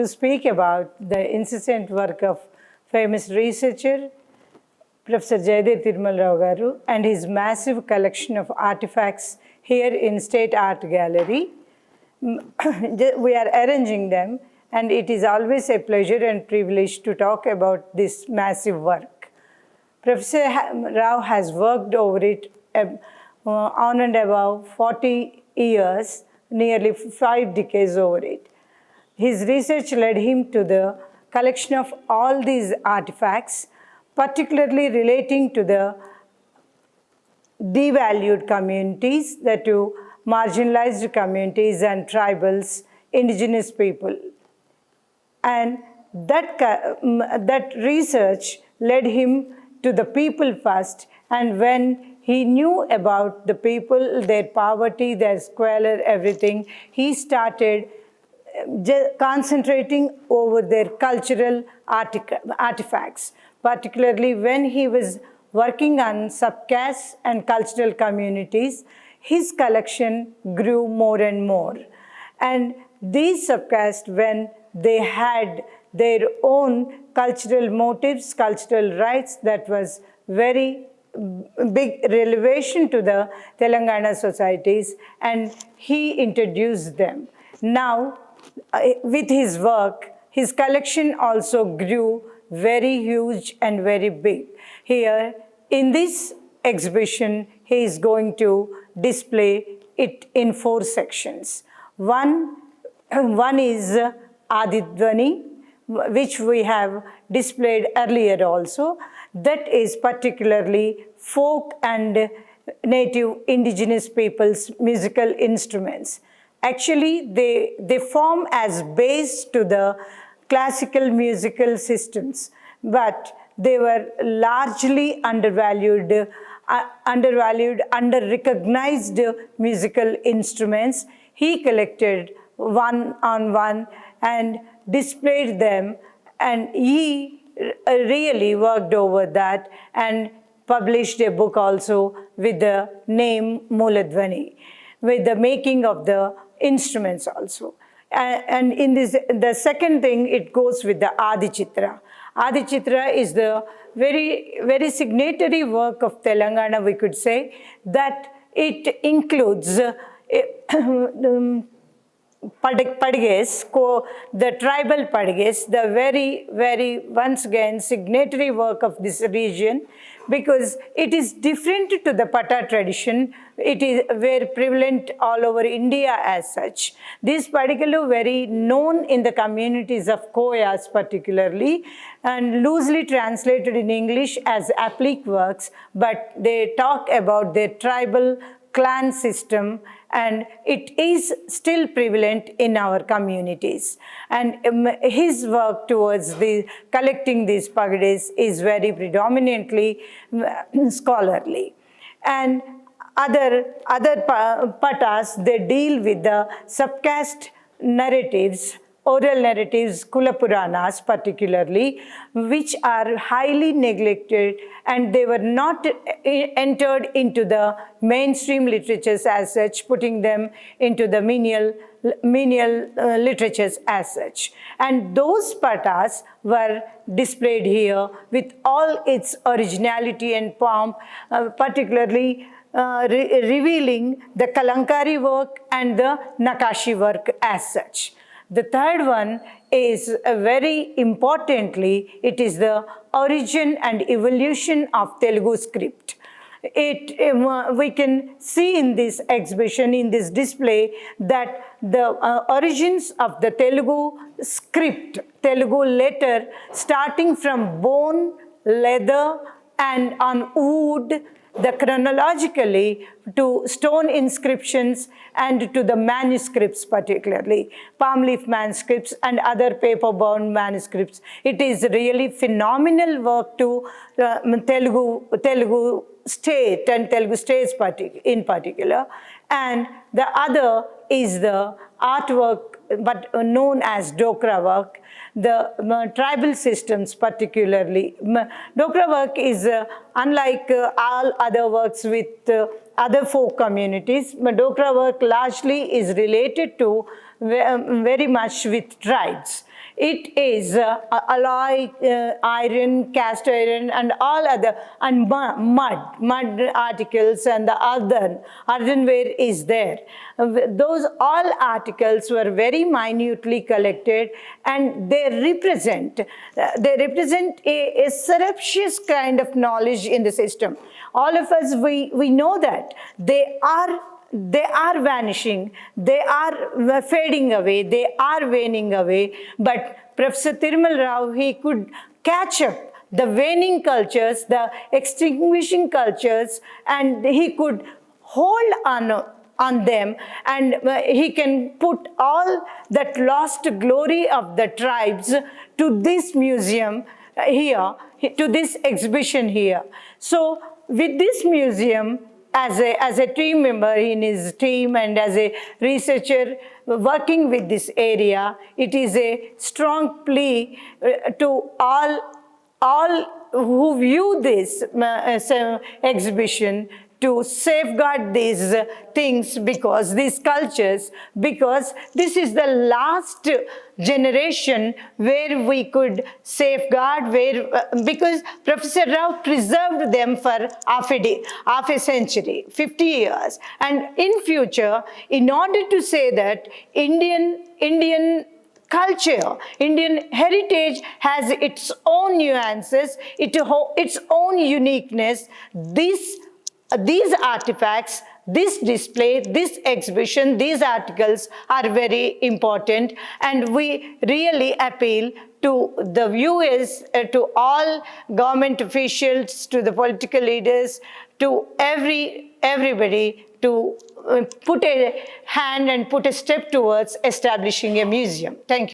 to speak about the incessant work of famous researcher Professor Jayadhir Thirumala Raofrom and his massive collection of artifacts here in State Art Gallery. We are arranging them, and it is always a pleasure and privilege to talk about this massive work. Professor Rao has worked over it on and above 40 years, nearly 5 decades over it. His research led him to the collection of all these artifacts, particularly relating to the devalued communities, the marginalized communities and tribals, indigenous people. And that research led him to the people first, and when he knew about the people, their poverty, their squalor, everything, he started concentrating over their cultural artifacts, particularly when he was working on subcaste and cultural communities. His collection grew more and more. And these subcastes, when they had their own cultural motives, cultural rights, that was very big relevation to the Telangana societies, and he introduced them. Now, with his work, his collection also grew very huge and very big. Here, in this exhibition, he is going to display it in 4 sections. One is Adya, which we have displayed earlier also. That is particularly folk and native indigenous people's musical instruments. Actually, they form as base to the classical musical systems, but they were largely undervalued, under-recognized musical instruments. He collected one on one and displayed them, and he really worked over that and published a book also with the name Mooladhvani, with the making of the instruments also. And in this, the second thing, it goes with the Adichitra. Adichitra is the very signatory work of Telangana, we could say, that it includes Padges, the tribal Padges, the very, once again, signatory work of this region, because it is different to the Pata tradition. It is very prevalent all over India as such. This particular very known in the communities of Koyas particularly, and loosely translated in English as applique works, but they talk about their tribal clan system, and it is still prevalent in our communities. And his work towards collecting these pagades is very predominantly scholarly. And other patas, they deal with the subcaste narratives, oral narratives, Kulapuranas particularly, which are highly neglected, and they were not entered into the mainstream literatures as such, putting them into the menial literatures as such. And those patas were displayed here with all its originality and pomp, particularly revealing the Kalankari work and the Nakashi work as such. The third one is very importantly, it is the origin and evolution of Telugu script. We can see in this exhibition, in this display, that the origins of the Telugu script, Telugu letter, starting from bone, leather, and on wood, the chronologically to stone inscriptions and to the manuscripts, particularly palm leaf manuscripts and other paper-bound manuscripts. It is really phenomenal work to Telugu state and Telugu states in particular. And the other is the artwork, but known as Dokra work, the tribal systems particularly. Dokra work is unlike all other works with other folk communities. Dokra work largely is related to very much with tribes. It is alloy iron, cast iron, and all other, and mud articles, and the earthenware is there. Those all articles were very minutely collected, and they represent a surreptitious kind of knowledge in the system. All of us, we know that they are vanishing, they are fading away, they are waning away. But Professor Thirumala Rao, he could catch up the waning cultures, the extinguishing cultures, and he could hold on them, and he can put all that lost glory of the tribes to this museum here, to this exhibition here. So with this museum, as a team member in his team and as a researcher working with this area, it is a strong plea to all who view this exhibition to safeguard these things, because these cultures, because this is the last generation where we could safeguard, because Professor Rao preserved them for half a century, 50 years. And in future, in order to say that Indian culture, Indian heritage has its own nuances, its own uniqueness, these artifacts, this display, this exhibition, these articles are very important, and we really appeal to the viewers, to all government officials, to the political leaders, to everybody to put a hand and put a step towards establishing a museum. Thank you.